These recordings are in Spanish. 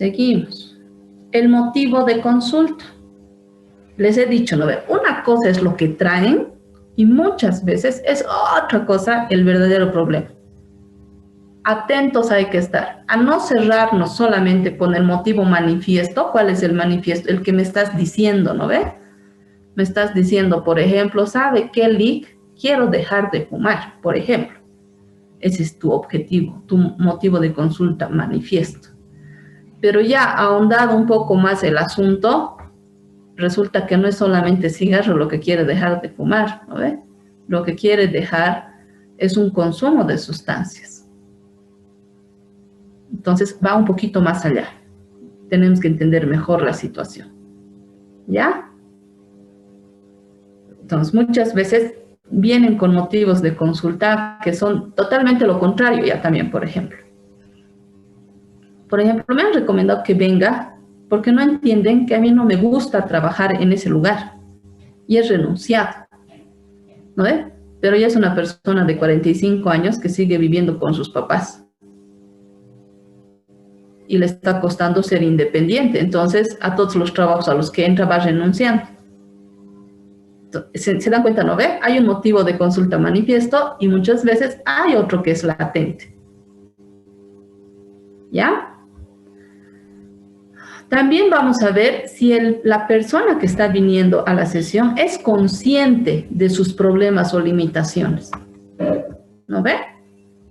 Seguimos. El motivo de consulta. Les he dicho, ¿no? Una cosa es lo que traen y muchas veces es otra cosa el verdadero problema. Atentos hay que estar, a no cerrarnos solamente con el motivo manifiesto. ¿Cuál es el manifiesto? El que me estás diciendo, ¿no ve? Me estás diciendo, por ejemplo, ¿sabe qué, Lick? Quiero dejar de fumar, por ejemplo. Ese es tu objetivo, tu motivo de consulta manifiesto. Pero ya ahondado un poco más el asunto, resulta que no es solamente cigarro lo que quiere dejar de fumar, ¿no ve? Lo que quiere dejar es un consumo de sustancias. Entonces va un poquito más allá. Tenemos que entender mejor la situación. ¿Ya? Entonces muchas veces vienen con motivos de consulta que son totalmente lo contrario ya también, por ejemplo. Por ejemplo, me han recomendado que venga porque no entienden que a mí no me gusta trabajar en ese lugar y he renunciado, ¿no ve? Pero ella es una persona de 45 años que sigue viviendo con sus papás y le está costando ser independiente. Entonces, a todos los trabajos a los que entra va renunciando. ¿Se dan cuenta, no ve? Hay un motivo de consulta manifiesto y muchas veces hay otro que es latente. ¿Ya? También vamos a ver si la persona que está viniendo a la sesión es consciente de sus problemas o limitaciones. ¿No ve?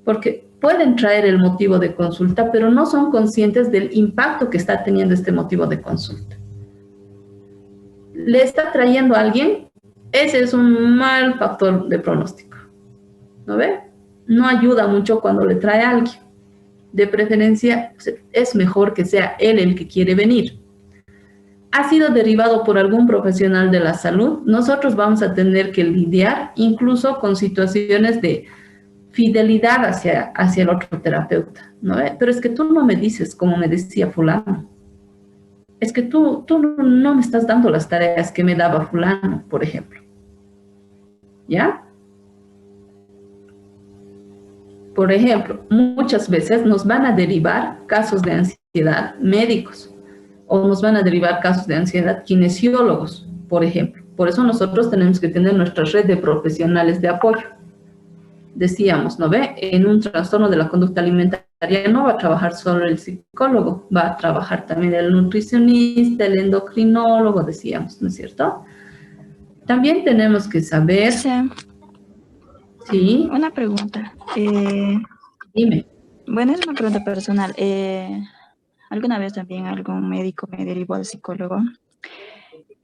Porque pueden traer el motivo de consulta, pero no son conscientes del impacto que está teniendo este motivo de consulta. ¿Le está trayendo a alguien? Ese es un mal factor de pronóstico. ¿No ve? No ayuda mucho cuando le trae a alguien. De preferencia, es mejor que sea él el que quiere venir. ¿Ha sido derivado por algún profesional de la salud? Nosotros vamos a tener que lidiar incluso con situaciones de fidelidad hacia el otro terapeuta, ¿no? Pero es que tú no me dices como me decía fulano. Es que tú no me estás dando las tareas que me daba fulano, por ejemplo. ¿Ya? Por ejemplo, muchas veces nos van a derivar casos de ansiedad médicos o nos van a derivar casos de ansiedad kinesiólogos, por ejemplo. Por eso nosotros tenemos que tener nuestra red de profesionales de apoyo. Decíamos, ¿no ve? En un trastorno de la conducta alimentaria no va a trabajar solo el psicólogo, va a trabajar también el nutricionista, el endocrinólogo, decíamos, ¿no es cierto? También tenemos que saber... Sí. Una pregunta. Dime. Bueno, es una pregunta personal. Alguna vez también algún médico me derivó al psicólogo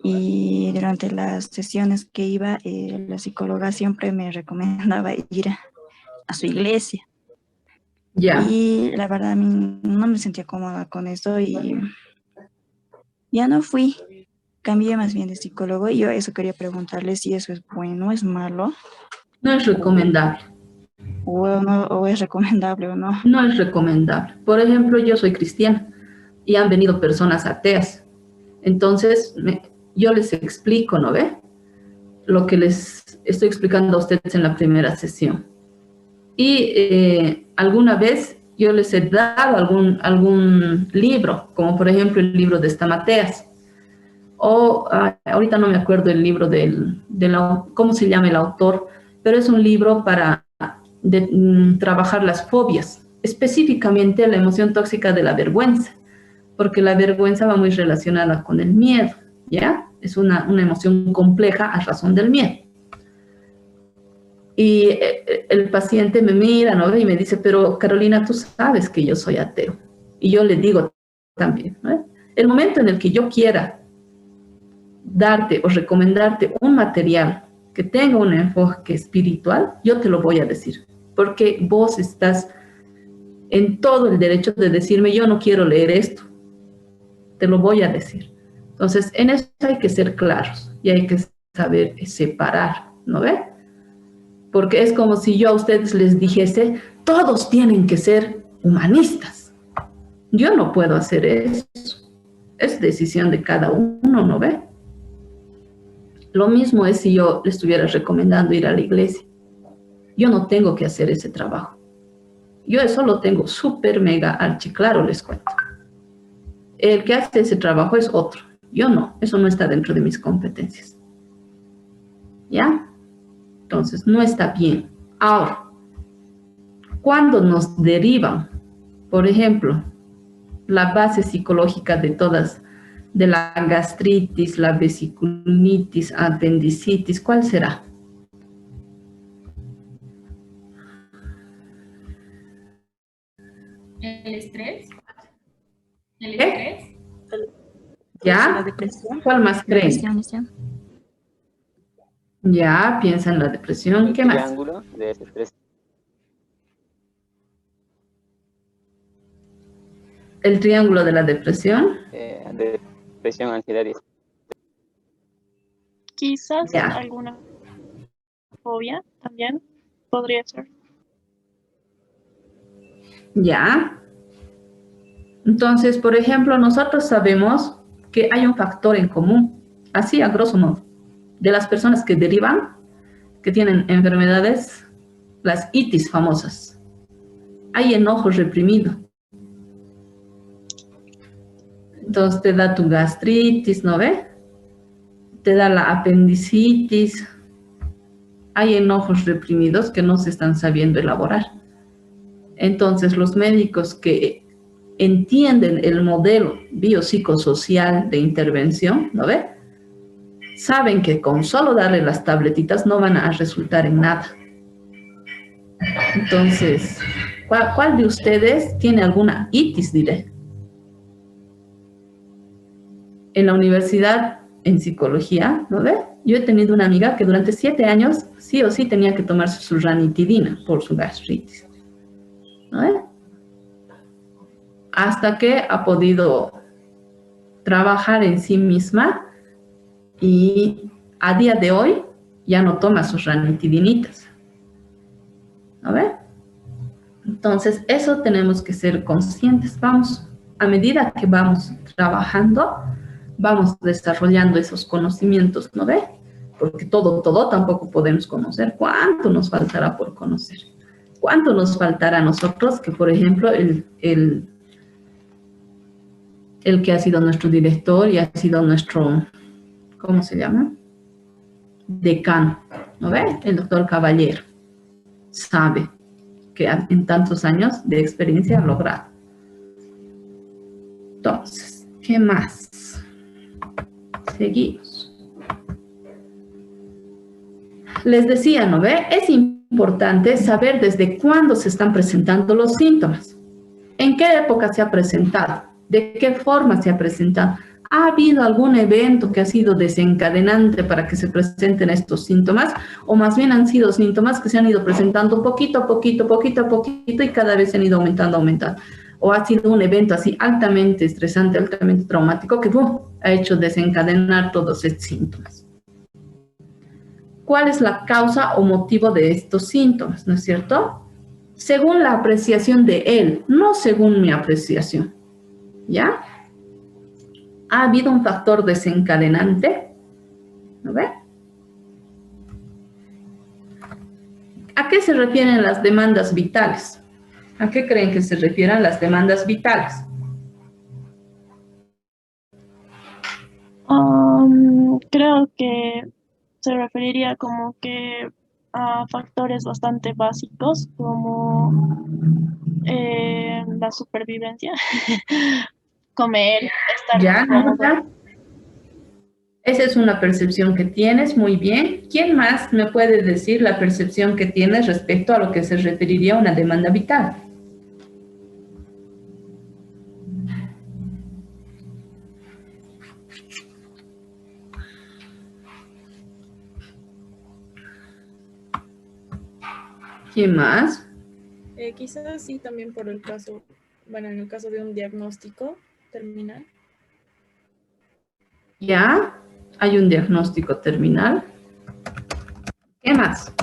y durante las sesiones que iba, la psicóloga siempre me recomendaba ir a su iglesia. Ya. Y la verdad a mí no me sentía cómoda con eso y ya no fui. Cambié más bien de psicólogo y yo eso quería preguntarle si eso es bueno, es malo. No es recomendable. O es recomendable o no. No es recomendable. Por ejemplo, yo soy cristiana y han venido personas ateas. Entonces, yo les explico, ¿no ve? Lo que les estoy explicando a ustedes en la primera sesión. Y alguna vez yo les he dado algún libro, como por ejemplo el libro de Stamateas. O ahorita no me acuerdo el libro cómo se llama el autor, pero es un libro para trabajar las fobias, específicamente la emoción tóxica de la vergüenza, porque la vergüenza va muy relacionada con el miedo, ¿ya? Es una emoción compleja a razón del miedo. Y el paciente me mira, ¿no? Y me dice, pero Carolina, tú sabes que yo soy ateo. Y yo le digo también, ¿no? El momento en el que yo quiera darte o recomendarte un material que tenga un enfoque espiritual, yo te lo voy a decir, porque vos estás en todo el derecho de decirme, yo no quiero leer esto, te lo voy a decir. Entonces, en eso hay que ser claros y hay que saber separar, ¿no ve? Porque es como si yo a ustedes les dijese, todos tienen que ser humanistas. Yo no puedo hacer eso, es decisión de cada uno, ¿no ve? Lo mismo es si yo le estuviera recomendando ir a la iglesia. Yo no tengo que hacer ese trabajo. Yo eso lo tengo súper mega archiclaro, les cuento. el que hace ese trabajo es otro. Yo no, eso no está dentro de mis competencias. ¿Ya? Entonces, no está bien. Ahora, cuando nos derivan, por ejemplo, la base psicológica de todas, de la gastritis, la vesiculitis, apendicitis, ¿cuál será? El estrés. El ¿Qué? estrés. La ¿Ya? depresión. ¿Cuál más creen? Depresión. Ya, piensa en la depresión. El ¿Qué más? triángulo de ese tres. El triángulo de la depresión. Depresión, ansiedad y Quizás Ya. alguna fobia también podría ser. Ya. Entonces, por ejemplo, nosotros sabemos que hay un factor en común, así a grosso modo, de las personas que derivan, que tienen enfermedades, las itis famosas. Hay enojo reprimido. Entonces te da tu gastritis, ¿no ve? Te da la apendicitis. Hay enojos reprimidos que no se están sabiendo elaborar. Entonces, los médicos que entienden el modelo biopsicosocial de intervención, ¿no ve? Saben que con solo darle las tabletitas no van a resultar en nada. Entonces, ¿cuál de ustedes tiene alguna itis, diré? En la universidad, en psicología, ¿no ve? Yo he tenido una amiga que durante 7 años sí o sí tenía que tomarse su ranitidina por su gastritis, ¿no ve? Hasta que ha podido trabajar en sí misma y a día de hoy ya no toma sus ranitidinitas. ¿No ve? Entonces, eso tenemos que ser conscientes. Vamos, a medida que vamos trabajando, vamos desarrollando esos conocimientos, ¿no ve? Porque todo tampoco podemos conocer. ¿Cuánto nos faltará por conocer? ¿Cuánto nos faltará a nosotros que, por ejemplo, el que ha sido nuestro director y ha sido nuestro, ¿cómo se llama? Decano, ¿no ve? El doctor Caballero sabe que en tantos años de experiencia ha logrado. Entonces, ¿qué más? Seguimos. Les decía, ¿no ve? Es importante saber desde cuándo se están presentando los síntomas. ¿En qué época se ha presentado? ¿De qué forma se ha presentado? ¿Ha habido algún evento que ha sido desencadenante para que se presenten estos síntomas? ¿O más bien han sido síntomas que se han ido presentando poquito a poquito y cada vez se han ido aumentando? ¿O ha sido un evento así altamente estresante, altamente traumático que ha hecho desencadenar todos estos síntomas? ¿Cuál es la causa o motivo de estos síntomas? ¿No es cierto? Según la apreciación de él, no según mi apreciación. ¿Ya? ¿Ha habido un factor desencadenante? ¿No ve? ¿A qué se refieren las demandas vitales? ¿A qué creen que se refieren las demandas vitales? Creo que se referiría como que a factores bastante básicos como la supervivencia, comer, estar Ya, cómodo. ya. Esa es una percepción que tienes, muy bien. ¿Quién más me puede decir la percepción que tienes respecto a lo que se referiría a una demanda vital? ¿Quién más? Quizás sí también por el caso, bueno, en el caso de un diagnóstico terminal. Ya, hay un diagnóstico terminal. ¿Qué más?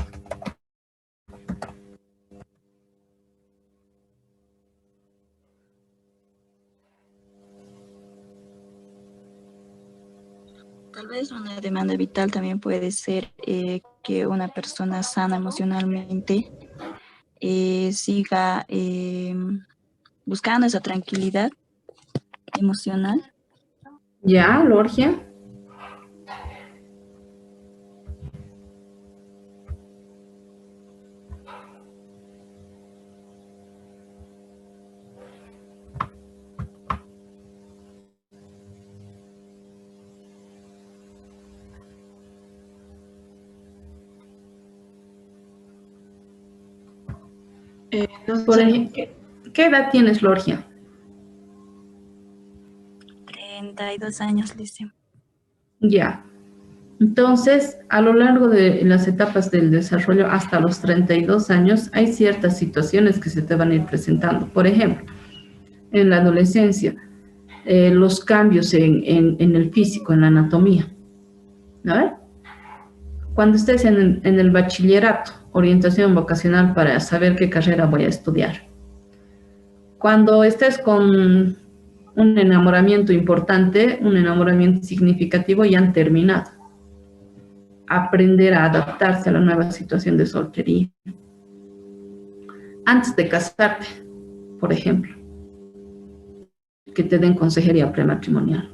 Tal vez una demanda vital también puede ser que una persona sana emocionalmente siga buscando esa tranquilidad emocional. ¿Ya, Lorgia? No Por sé. ejemplo, ¿qué edad tienes, Lorgia? 32 años, Lice. Ya. Entonces, a lo largo de las etapas del desarrollo hasta los 32 años, hay ciertas situaciones que se te van a ir presentando. Por ejemplo, en la adolescencia, los cambios en el físico, en la anatomía. ¿No? Cuando estés en el bachillerato, orientación vocacional para saber qué carrera voy a estudiar. Cuando estés con un enamoramiento importante, un enamoramiento significativo, ya han terminado. Aprender a adaptarse a la nueva situación de soltería. Antes de casarte, por ejemplo, que te den consejería prematrimonial.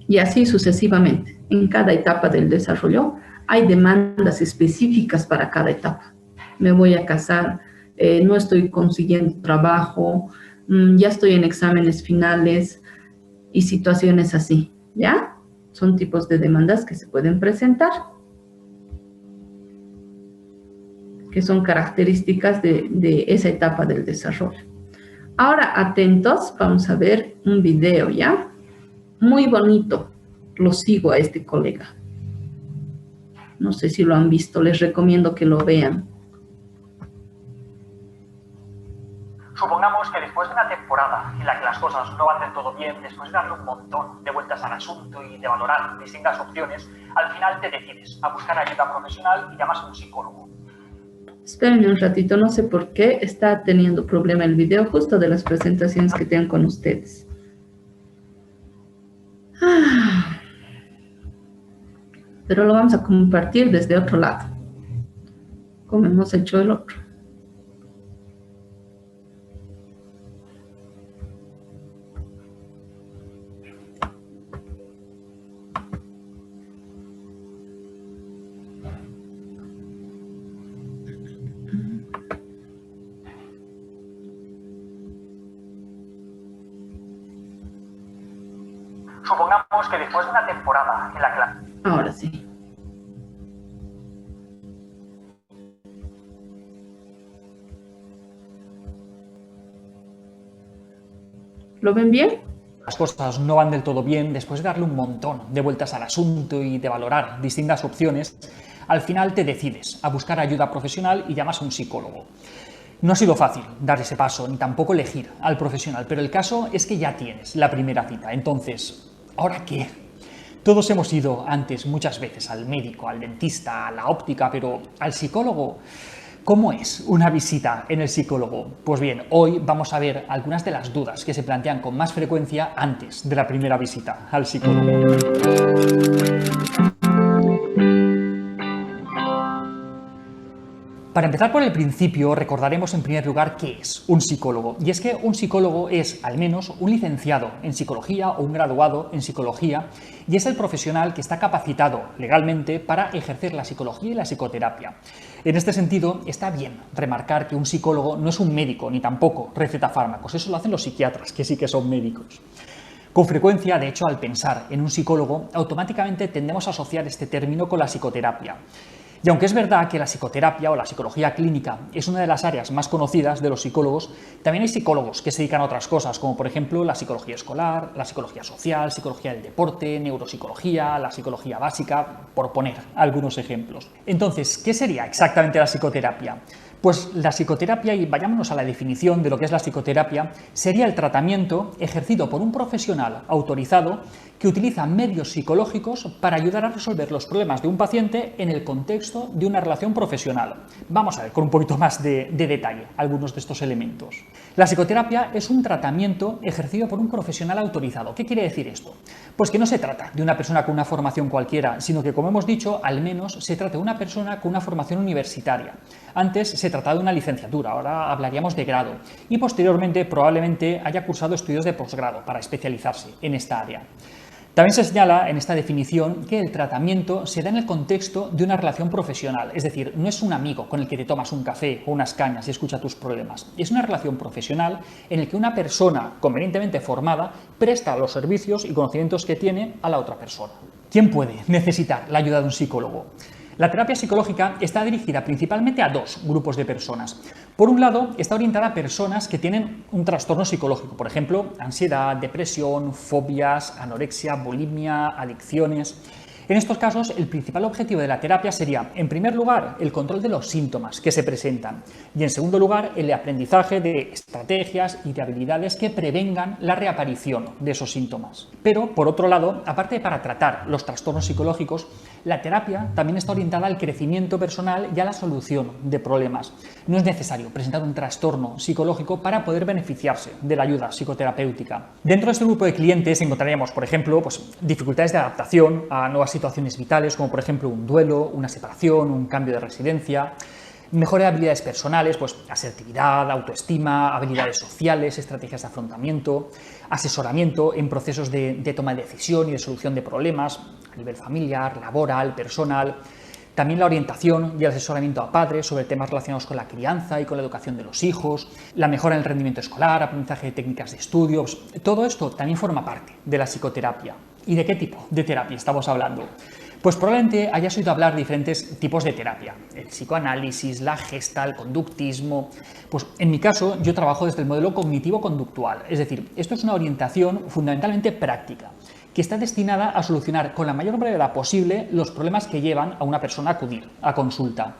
Y así sucesivamente. En cada etapa del desarrollo hay demandas específicas para cada etapa. Me voy a casar, no estoy consiguiendo trabajo, ya estoy en exámenes finales y situaciones así, ¿ya? Son tipos de demandas que se pueden presentar, que son características de esa etapa del desarrollo. Ahora, atentos, vamos a ver un video, ¿ya? Muy bonito, lo sigo a este colega. No sé si lo han visto, les recomiendo que lo vean. Supongamos que después de una temporada en la que las cosas no van del todo bien, después de darle un montón de vueltas al asunto y de valorar distintas opciones, al final te decides a buscar ayuda profesional y llamas a un psicólogo. Espérenme un ratito, no sé por qué está teniendo problema el video justo de las presentaciones que tengo con ustedes. Pero lo vamos a compartir desde otro lado, como hemos hecho el otro. Supongamos que después de una temporada en la que la... Ahora sí. ¿Lo ven bien? Las cosas no van del todo bien, después de darle un montón de vueltas al asunto y de valorar distintas opciones, al final te decides a buscar ayuda profesional y llamas a un psicólogo. No ha sido fácil dar ese paso, ni tampoco elegir al profesional, pero el caso es que ya tienes la primera cita. Entonces, ¿ahora qué? Todos hemos ido antes muchas veces al médico, al dentista, a la óptica, pero al psicólogo, ¿cómo es una visita en el psicólogo? Pues bien, hoy vamos a ver algunas de las dudas que se plantean con más frecuencia antes de la primera visita al psicólogo. Para empezar por el principio, recordaremos en primer lugar qué es un psicólogo. Y es que un psicólogo es, al menos, un licenciado en psicología o un graduado en psicología, y es el profesional que está capacitado legalmente para ejercer la psicología y la psicoterapia. En este sentido, está bien remarcar que un psicólogo no es un médico, ni tampoco receta fármacos. Eso lo hacen los psiquiatras, que sí que son médicos. Con frecuencia, de hecho, al pensar en un psicólogo, automáticamente tendemos a asociar este término con la psicoterapia. Y aunque es verdad que la psicoterapia o la psicología clínica es una de las áreas más conocidas de los psicólogos, también hay psicólogos que se dedican a otras cosas, como por ejemplo la psicología escolar, la psicología social, psicología del deporte, neuropsicología, la psicología básica, por poner algunos ejemplos. Entonces, ¿qué sería exactamente la psicoterapia? Pues la psicoterapia, y vayámonos a la definición de lo que es la psicoterapia, sería el tratamiento ejercido por un profesional autorizado que utiliza medios psicológicos para ayudar a resolver los problemas de un paciente en el contexto de una relación profesional. Vamos a ver con un poquito más de detalle algunos de estos elementos. La psicoterapia es un tratamiento ejercido por un profesional autorizado. ¿Qué quiere decir esto? Pues que no se trata de una persona con una formación cualquiera, sino que, como hemos dicho, al menos se trata de una persona con una formación universitaria. Antes se trataba de una licenciatura, ahora hablaríamos de grado, y posteriormente probablemente haya cursado estudios de posgrado para especializarse en esta área. También se señala en esta definición que el tratamiento se da en el contexto de una relación profesional, es decir, no es un amigo con el que te tomas un café o unas cañas y escucha tus problemas, es una relación profesional en la que una persona convenientemente formada presta los servicios y conocimientos que tiene a la otra persona. ¿Quién puede necesitar la ayuda de un psicólogo? La terapia psicológica está dirigida principalmente a dos grupos de personas. Por un lado, está orientada a personas que tienen un trastorno psicológico, por ejemplo, ansiedad, depresión, fobias, anorexia, bulimia, adicciones. En estos casos, el principal objetivo de la terapia sería, en primer lugar, el control de los síntomas que se presentan y, en segundo lugar, el aprendizaje de estrategias y de habilidades que prevengan la reaparición de esos síntomas. Pero, por otro lado, aparte de para tratar los trastornos psicológicos, la terapia también está orientada al crecimiento personal y a la solución de problemas. No es necesario presentar un trastorno psicológico para poder beneficiarse de la ayuda psicoterapéutica. Dentro de este grupo de clientes encontraríamos, por ejemplo, dificultades de adaptación a nuevas situaciones vitales, como por ejemplo un duelo, una separación, un cambio de residencia, mejora de habilidades personales, asertividad, autoestima, habilidades sociales, estrategias de afrontamiento, asesoramiento en procesos de toma de decisión y de solución de problemas a nivel familiar, laboral, personal. También la orientación y el asesoramiento a padres sobre temas relacionados con la crianza y con la educación de los hijos, la mejora en el rendimiento escolar, aprendizaje de técnicas de estudios. Todo esto también forma parte de la psicoterapia. ¿Y de qué tipo de terapia estamos hablando? Pues probablemente hayas oído hablar de diferentes tipos de terapia, el psicoanálisis, la gestalt, el conductismo. Pues en mi caso yo trabajo desde el modelo cognitivo-conductual, es decir, esto es una orientación fundamentalmente práctica, que está destinada a solucionar con la mayor brevedad posible los problemas que llevan a una persona a acudir a consulta.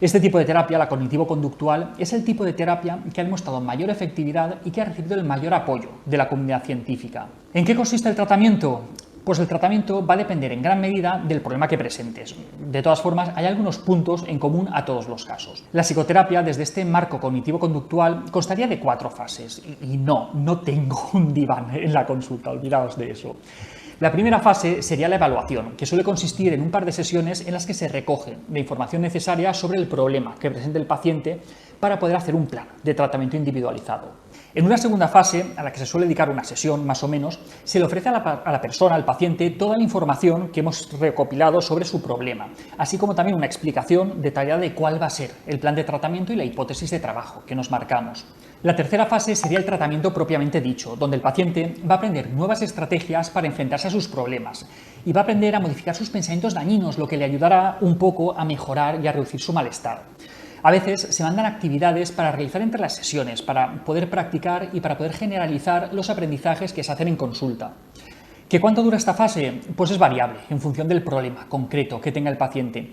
Este tipo de terapia, la cognitivo-conductual, es el tipo de terapia que ha demostrado mayor efectividad y que ha recibido el mayor apoyo de la comunidad científica. ¿En qué consiste el tratamiento? Pues el tratamiento va a depender en gran medida del problema que presentes. De todas formas, hay algunos puntos en común a todos los casos. La psicoterapia, desde este marco cognitivo-conductual, constaría de 4 fases. Y no tengo un diván en la consulta, olvidaos de eso. La primera fase sería la evaluación, que suele consistir en un par de sesiones en las que se recoge la información necesaria sobre el problema que presenta el paciente para poder hacer un plan de tratamiento individualizado. En una segunda fase, a la que se suele dedicar una sesión más o menos, se le ofrece a la persona, al paciente, toda la información que hemos recopilado sobre su problema, así como también una explicación detallada de cuál va a ser el plan de tratamiento y la hipótesis de trabajo que nos marcamos. La tercera fase sería el tratamiento propiamente dicho, donde el paciente va a aprender nuevas estrategias para enfrentarse a sus problemas y va a aprender a modificar sus pensamientos dañinos, lo que le ayudará un poco a mejorar y a reducir su malestar. A veces se mandan actividades para realizar entre las sesiones, para poder practicar y para poder generalizar los aprendizajes que se hacen en consulta. ¿Qué cuánto dura esta fase? Pues es variable, en función del problema concreto que tenga el paciente.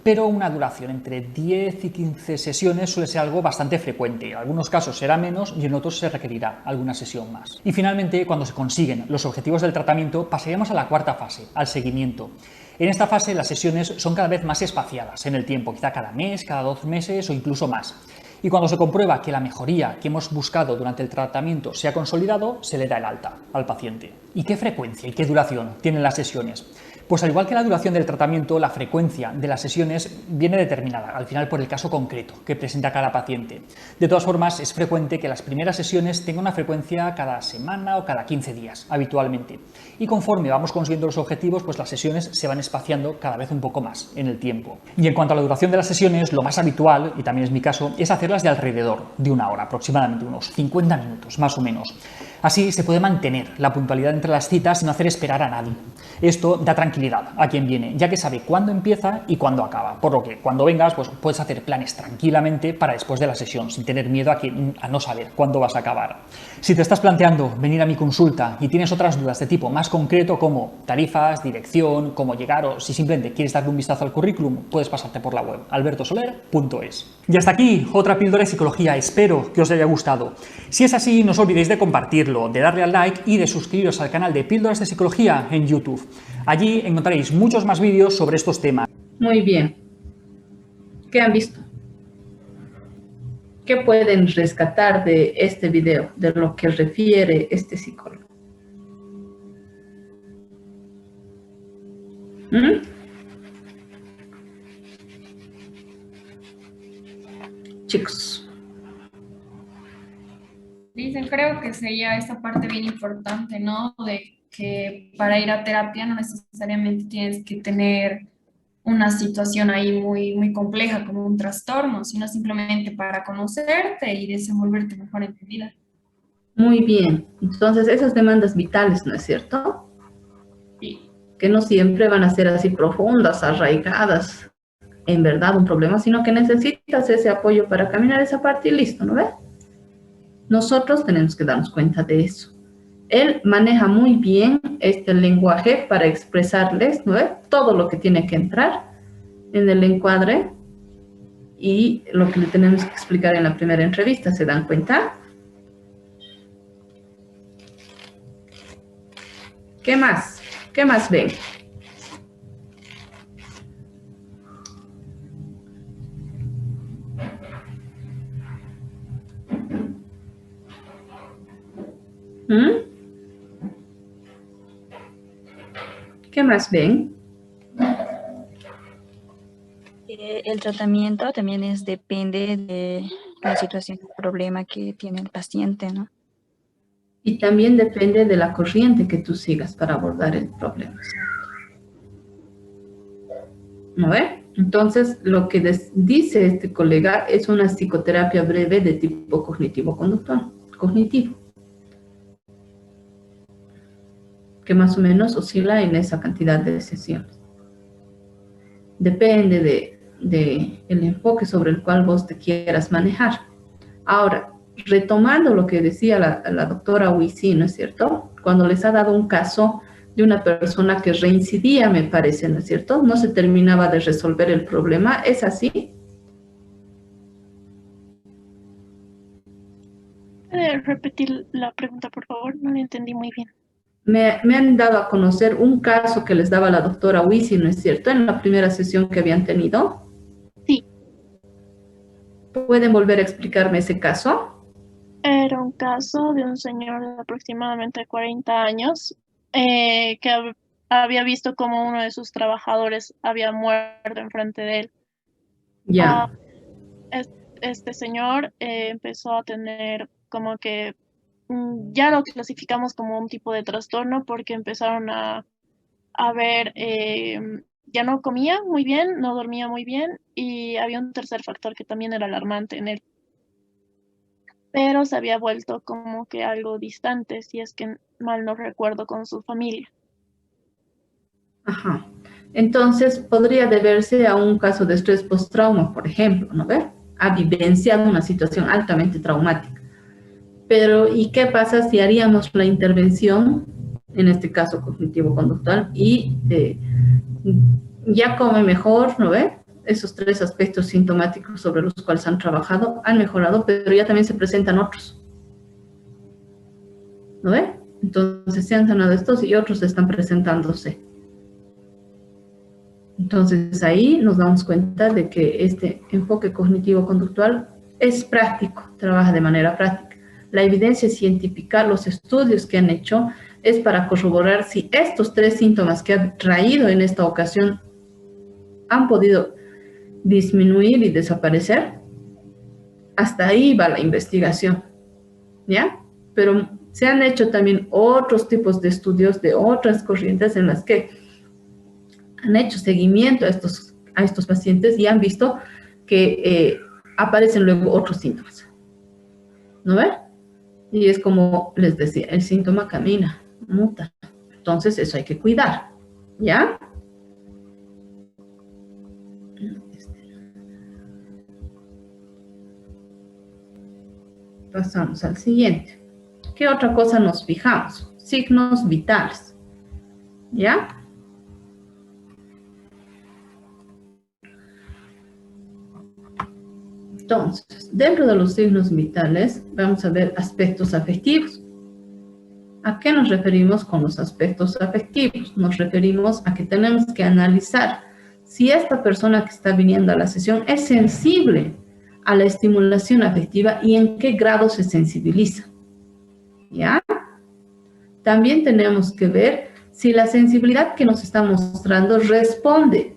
Pero una duración entre 10 y 15 sesiones suele ser algo bastante frecuente. En algunos casos será menos y en otros se requerirá alguna sesión más. Y finalmente, cuando se consiguen los objetivos del tratamiento, pasaríamos a la cuarta fase, al seguimiento. En esta fase las sesiones son cada vez más espaciadas en el tiempo, quizá cada mes, cada 2 meses o incluso más. Y cuando se comprueba que la mejoría que hemos buscado durante el tratamiento se ha consolidado, se le da el alta al paciente. ¿Y qué frecuencia y qué duración tienen las sesiones? Pues al igual que la duración del tratamiento, la frecuencia de las sesiones viene determinada al final por el caso concreto que presenta cada paciente. De todas formas, es frecuente que las primeras sesiones tengan una frecuencia cada semana o cada 15 días habitualmente. Y conforme vamos consiguiendo los objetivos, pues las sesiones se van espaciando cada vez un poco más en el tiempo. Y en cuanto a la duración de las sesiones, lo más habitual, y también es mi caso, es hacerlas de alrededor de 1 hora, aproximadamente unos 50 minutos más o menos. Así se puede mantener la puntualidad entre las citas sin hacer esperar a nadie. Esto da tranquilidad a quien viene, ya que sabe cuándo empieza y cuándo acaba, por lo que cuando vengas pues puedes hacer planes tranquilamente para después de la sesión, sin tener miedo a no saber cuándo vas a acabar. Si te estás planteando venir a mi consulta y tienes otras dudas de tipo más concreto como tarifas, dirección, cómo llegar o si simplemente quieres darle un vistazo al currículum, puedes pasarte por la web albertosoler.es. Y hasta aquí otra píldora de psicología, espero que os haya gustado. Si es así, no os olvidéis de compartirlo, de darle al like y de suscribiros al canal de Píldoras de Psicología en YouTube. Allí encontraréis muchos más vídeos sobre estos temas. Muy bien. ¿Qué han visto? ¿Qué pueden rescatar de este video, de lo que refiere este psicólogo? chicos. Dicen, creo que sería esta parte bien importante, ¿no? De que para ir a terapia no necesariamente tienes que tener una situación ahí muy, muy compleja como un trastorno, sino simplemente para conocerte y desenvolverte mejor en tu vida. Muy bien. Entonces, esas demandas vitales, ¿no es cierto? Sí. Que no siempre van a ser así profundas, arraigadas, en verdad un problema, sino que necesitas ese apoyo para caminar esa parte y listo, ¿no ves? Nosotros tenemos que darnos cuenta de eso. Él maneja muy bien este lenguaje para expresarles, ¿no ves? Todo lo que tiene que entrar en el encuadre y lo que le tenemos que explicar en la primera entrevista, ¿se dan cuenta? ¿Qué más? ¿Qué más ven? ¿Qué más ven? El tratamiento también depende de la situación, el problema que tiene el paciente, ¿no? Y también depende de la corriente que tú sigas para abordar el problema. ¿No ve? Entonces, lo que dice este colega es una psicoterapia breve de tipo cognitivo-conductual, cognitivo, que más o menos oscila en esa cantidad de sesiones. Depende de el enfoque sobre el cual vos te quieras manejar. Ahora, retomando lo que decía la doctora Huisi, ¿no es cierto? Cuando les ha dado un caso de una persona que reincidía, me parece, ¿no es cierto? No se terminaba de resolver el problema, ¿es así? ¿Puede repetir la pregunta, por favor? No la entendí muy bien. Me han dado a conocer un caso que les daba la doctora Huisi, ¿no es cierto? En la primera sesión que habían tenido. Sí. ¿Pueden volver a explicarme ese caso? Era un caso de un señor de aproximadamente 40 años que había visto como uno de sus trabajadores había muerto enfrente de él. Ya. Este señor empezó a tener como que ya lo clasificamos como un tipo de trastorno porque empezaron a ver, ya no comía muy bien, no dormía muy bien y había un tercer factor que también era alarmante en él. Pero se había vuelto como que algo distante, si es que mal no recuerdo, con su familia. Ajá. Entonces, podría deberse a un caso de estrés postrauma, por ejemplo, ¿no ve? Ha vivenciado una situación altamente traumática. Pero, ¿y qué pasa si haríamos la intervención, en este caso cognitivo-conductual, y ya come mejor, ¿no ve? Esos tres aspectos sintomáticos sobre los cuales han trabajado han mejorado, pero ya también se presentan otros. ¿No ve? Entonces se han sanado estos y otros están presentándose. Entonces ahí nos damos cuenta de que este enfoque cognitivo-conductual es práctico, trabaja de manera práctica. La evidencia científica, los estudios que han hecho, es para corroborar si estos tres síntomas que ha traído en esta ocasión han podido disminuir y desaparecer. Hasta ahí va la investigación, ¿ya? Pero se han hecho también otros tipos de estudios de otras corrientes en las que han hecho seguimiento a estos pacientes y han visto que aparecen luego otros síntomas. ¿No ven? Y es como les decía, el síntoma camina, muta. Entonces eso hay que cuidar, ¿ya? Pasamos al siguiente. ¿Qué otra cosa nos fijamos? Signos vitales, ¿ya? Entonces, dentro de los signos vitales, vamos a ver aspectos afectivos. ¿A qué nos referimos con los aspectos afectivos? Nos referimos a que tenemos que analizar si esta persona que está viniendo a la sesión es sensible a la estimulación afectiva y en qué grado se sensibiliza. ¿Ya? También tenemos que ver si la sensibilidad que nos está mostrando responde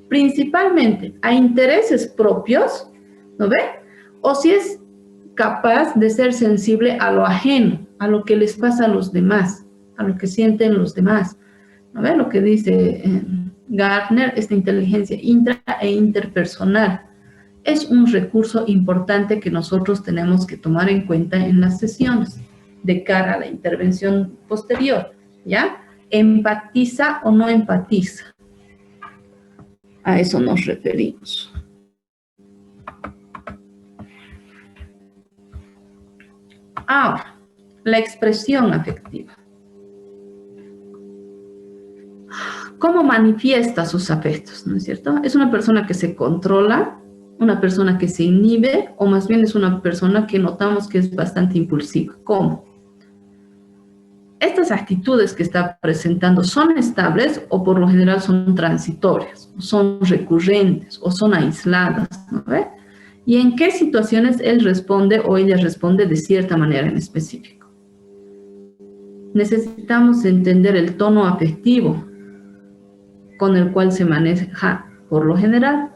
principalmente a intereses propios, ¿no ve? o si es capaz de ser sensible a lo ajeno, a lo que les pasa a los demás, a lo que sienten los demás. ¿No ve lo que dice Gardner? Esta inteligencia intra e interpersonal es un recurso importante que nosotros tenemos que tomar en cuenta en las sesiones de cara a la intervención posterior, ¿ya? ¿Empatiza o no empatiza? A eso nos referimos. Ahora, la expresión afectiva. ¿Cómo manifiesta sus afectos? ¿No es cierto? ¿Es una persona que se controla, una persona que se inhibe, o más bien es una persona que notamos que es bastante impulsiva? ¿Cómo? Estas actitudes que está presentando son estables o por lo general son transitorias, son recurrentes o son aisladas, ¿no ve? ¿Y en qué situaciones él responde o ella responde de cierta manera en específico? Necesitamos entender el tono afectivo con el cual se maneja por lo general,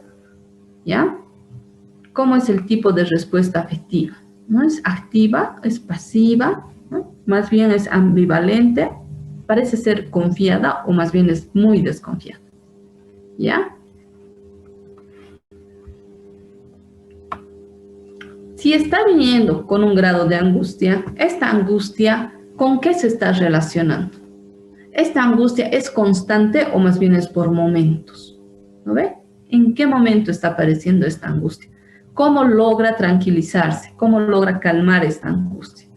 ¿ya? ¿Cómo es el tipo de respuesta afectiva? ¿No es activa? ¿Es pasiva? ¿No? Más bien es ambivalente, parece ser confiada o más bien es muy desconfiada, ¿ya? Si está viniendo con un grado de angustia, esta angustia, ¿con qué se está relacionando? Esta angustia es constante o más bien es por momentos, ¿no ve? ¿En qué momento está apareciendo esta angustia? ¿Cómo logra tranquilizarse? ¿Cómo logra calmar esta angustia?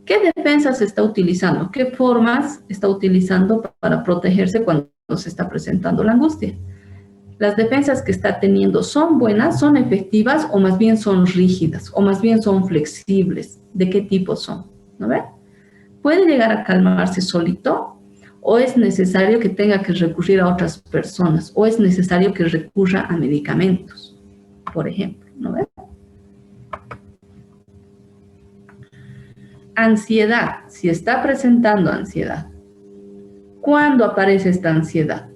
¿Qué defensas está utilizando? ¿Qué formas está utilizando para protegerse cuando se está presentando la angustia? ¿Las defensas que está teniendo son buenas, son efectivas o más bien son rígidas o más bien son flexibles? ¿De qué tipo son? ¿No ve? ¿Puede llegar a calmarse solito o es necesario que tenga que recurrir a otras personas o es necesario que recurra a medicamentos, por ejemplo? ¿No ve? Ansiedad, si está presentando ansiedad. ¿Cuándo aparece esta ansiedad?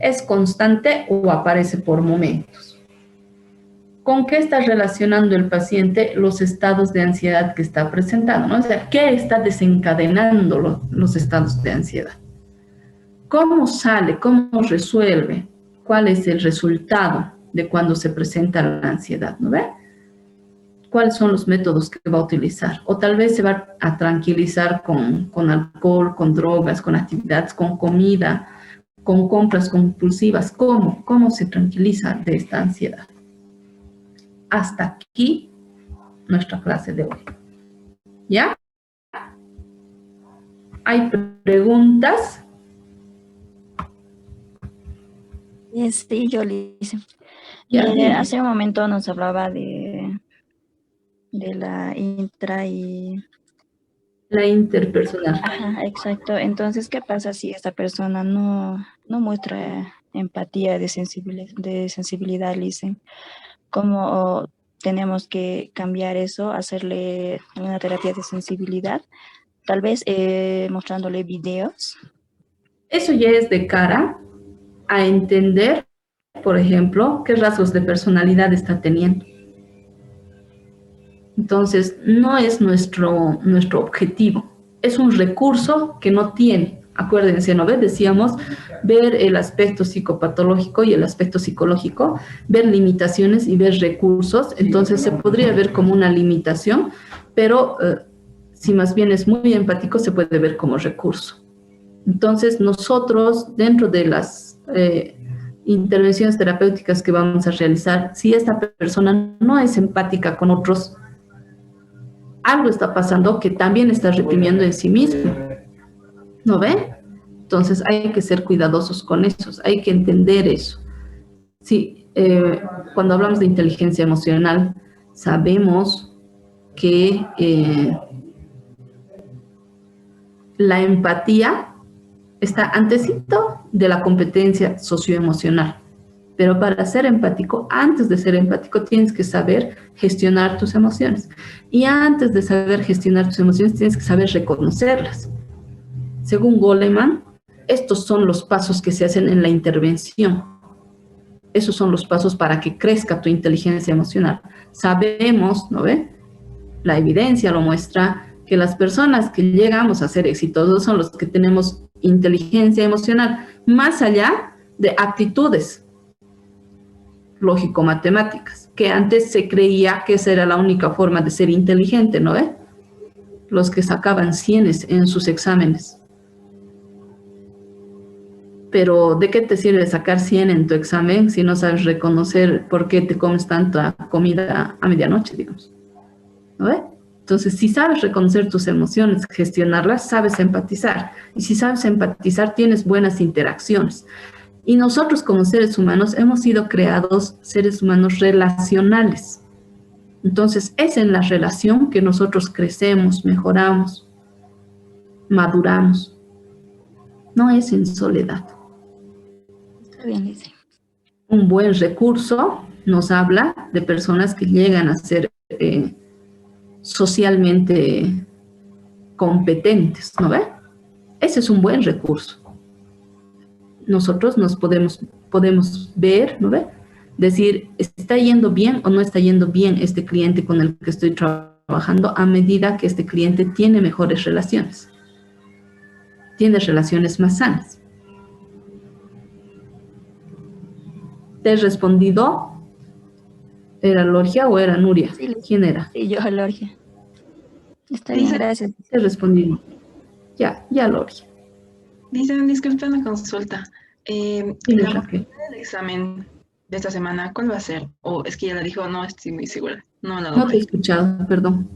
¿Es constante o aparece por momentos? ¿Con qué está relacionando el paciente los estados de ansiedad que está presentando? ¿No? O sea, ¿qué está desencadenando los estados de ansiedad? ¿Cómo sale? ¿Cómo resuelve? ¿Cuál es el resultado de cuando se presenta la ansiedad? ¿No ve? ¿Cuáles son los métodos que va a utilizar? O tal vez se va a tranquilizar con alcohol, con drogas, con actividades, con comida, con compras compulsivas. ¿Cómo? ¿Cómo se tranquiliza de esta ansiedad? Hasta aquí nuestra clase de hoy. ¿Ya? ¿Hay preguntas? Sí, yo le hice. Hace un momento nos hablaba de la intra y... La interpersonal. Ajá, exacto. Entonces, ¿qué pasa si esta persona no muestra empatía de sensibilidad, dicen? ¿Cómo tenemos que cambiar eso, hacerle una terapia de sensibilidad? Tal vez mostrándole videos. Eso ya es de cara a entender, por ejemplo, qué rasgos de personalidad está teniendo. Entonces, no es nuestro objetivo, es un recurso que no tiene. Acuérdense, ¿no ves? Decíamos ver el aspecto psicopatológico y el aspecto psicológico, ver limitaciones y ver recursos. Entonces, se podría ver como una limitación, pero si más bien es muy empático, se puede ver como recurso. Entonces, nosotros, dentro de las intervenciones terapéuticas que vamos a realizar, si esta persona no es empática con otros, algo está pasando que también está reprimiendo en sí mismo. ¿No ve? Entonces hay que ser cuidadosos con eso, hay que entender eso. Sí, cuando hablamos de inteligencia emocional, sabemos que la empatía está antecito de la competencia socioemocional. Pero para ser empático, antes de ser empático, tienes que saber gestionar tus emociones. Y antes de saber gestionar tus emociones, tienes que saber reconocerlas. Según Goleman, estos son los pasos que se hacen en la intervención. Esos son los pasos para que crezca tu inteligencia emocional. Sabemos, ¿no ve? La evidencia lo muestra, que las personas que llegamos a ser exitosos son los que tenemos inteligencia emocional, más allá de aptitudes lógico-matemáticas, que antes se creía que esa era la única forma de ser inteligente, ¿no ve? Los que sacaban 100 en sus exámenes. Pero ¿de qué te sirve sacar 100 en tu examen si no sabes reconocer por qué te comes tanta comida a medianoche, digamos? ¿No ve? Entonces, si sabes reconocer tus emociones, gestionarlas, sabes empatizar. Y si sabes empatizar, tienes buenas interacciones. Y nosotros como seres humanos hemos sido creados seres humanos relacionales. Entonces, es en la relación que nosotros crecemos, mejoramos, maduramos. No es en soledad. Está bien, dice. Un buen recurso nos habla de personas que llegan a ser socialmente competentes, ¿no ve? Ese es un buen recurso. Nosotros nos podemos ver, ¿no ve? Decir, ¿está yendo bien o no está yendo bien este cliente con el que estoy trabajando a medida que este cliente tiene mejores relaciones? Tiene relaciones más sanas. ¿Te he respondido? ¿Era Lorgia o era Nuria? Sí, ¿Quién era? Sí, yo, Lorgia. Está bien, gracias. Te he respondido. Ya, Lorgia. Dicen, disculpa una consulta. Dime, La Raquel. modalidad del examen de esta semana, ¿cuál va a ser? O es que ya la dijo, no estoy muy segura. No la No te he escuchado, perdón.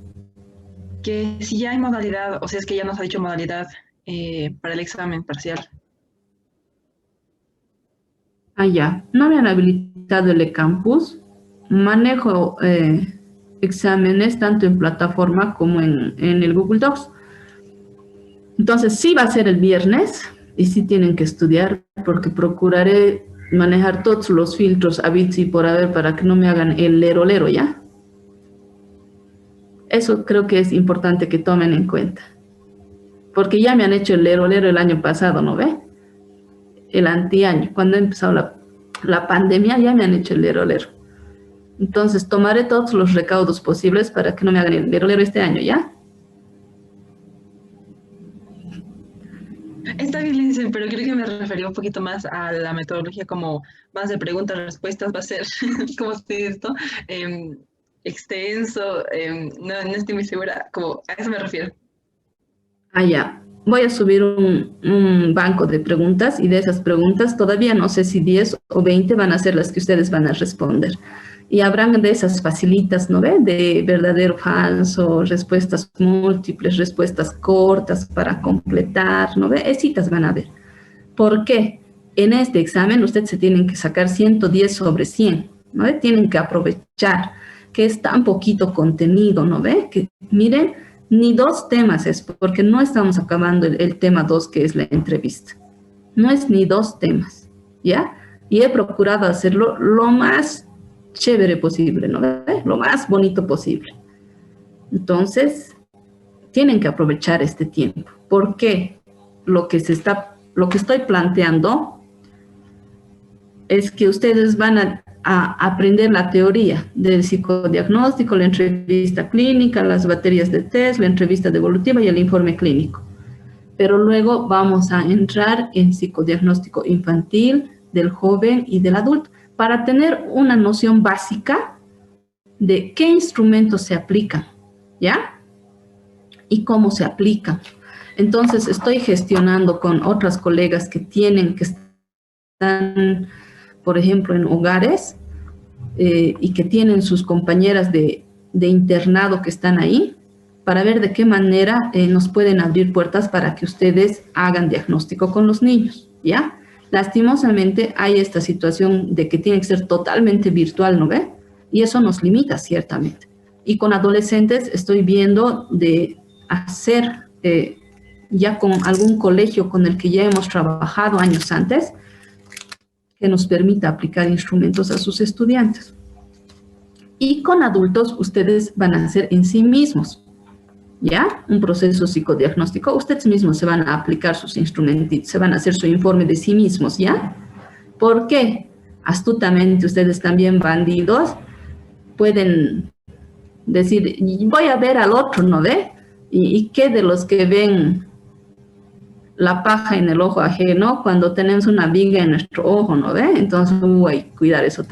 Que si ya hay modalidad, o sea, es que ya nos ha dicho modalidad para el examen parcial. Ah, ya. No me han habilitado el eCampus. Manejo exámenes tanto en plataforma como en el Google Docs. Entonces, sí va a ser el viernes y sí tienen que estudiar porque procuraré manejar todos los filtros a bits y por haber para que no me hagan el lero, ¿ya? Eso creo que es importante que tomen en cuenta. Porque ya me han hecho el lero el año pasado, ¿no ve? El antiaño, cuando ha empezado la pandemia, ya me han hecho el lero. Entonces, tomaré todos los recaudos posibles para que no me hagan el lero este año, ¿ya? Está bien, Lindsay, pero creo que me refería un poquito más a la metodología como más de preguntas-respuestas, va a ser, ¿cómo se dice esto? Extenso, no estoy muy segura, como a eso me refiero. Ah, ya. Voy a subir un banco de preguntas y de esas preguntas todavía no sé si 10 o 20 van a ser las que ustedes van a responder. Y habrán de esas facilitas, ¿no ve? De verdadero, falso, respuestas múltiples, respuestas cortas para completar, ¿no ve? Esitas van a ver. ¿Por qué? En este examen ustedes se tienen que sacar 110 sobre 100, ¿no ve? Tienen que aprovechar que es tan poquito contenido, ¿no ve? Que miren, ni 2 temas es, porque no estamos acabando el tema 2, que es la entrevista. No es ni 2 temas, ¿ya? Y he procurado hacerlo lo más chévere posible, ¿no? Lo más bonito posible. Entonces, tienen que aprovechar este tiempo. ¿Por qué? Lo que estoy planteando es que ustedes van a aprender la teoría del psicodiagnóstico, la entrevista clínica, las baterías de test, la entrevista devolutiva y el informe clínico. Pero luego vamos a entrar en psicodiagnóstico infantil, del joven y del adulto, para tener una noción básica de qué instrumentos se aplican, ¿ya? Y cómo se aplican. Entonces, estoy gestionando con otras colegas que están, por ejemplo, en hogares y que tienen sus compañeras de internado que están ahí, para ver de qué manera nos pueden abrir puertas para que ustedes hagan diagnóstico con los niños, ¿ya? Lastimosamente hay esta situación de que tiene que ser totalmente virtual, ¿no ve? Y eso nos limita ciertamente. Y con adolescentes estoy viendo de hacer ya con algún colegio con el que ya hemos trabajado años antes, que nos permita aplicar instrumentos a sus estudiantes. Y con adultos ustedes van a hacer en sí mismos, ¿ya? Un proceso psicodiagnóstico. Ustedes mismos se van a aplicar sus instrumentos, se van a hacer su informe de sí mismos, ¿ya? ¿Por qué? astutamente ustedes también bandidos, pueden decir, voy a ver al otro, ¿no ve? ¿Y qué de los que ven la paja en el ojo ajeno cuando tenemos una viga en nuestro ojo, ¿no ve? Entonces, hay que cuidar eso también.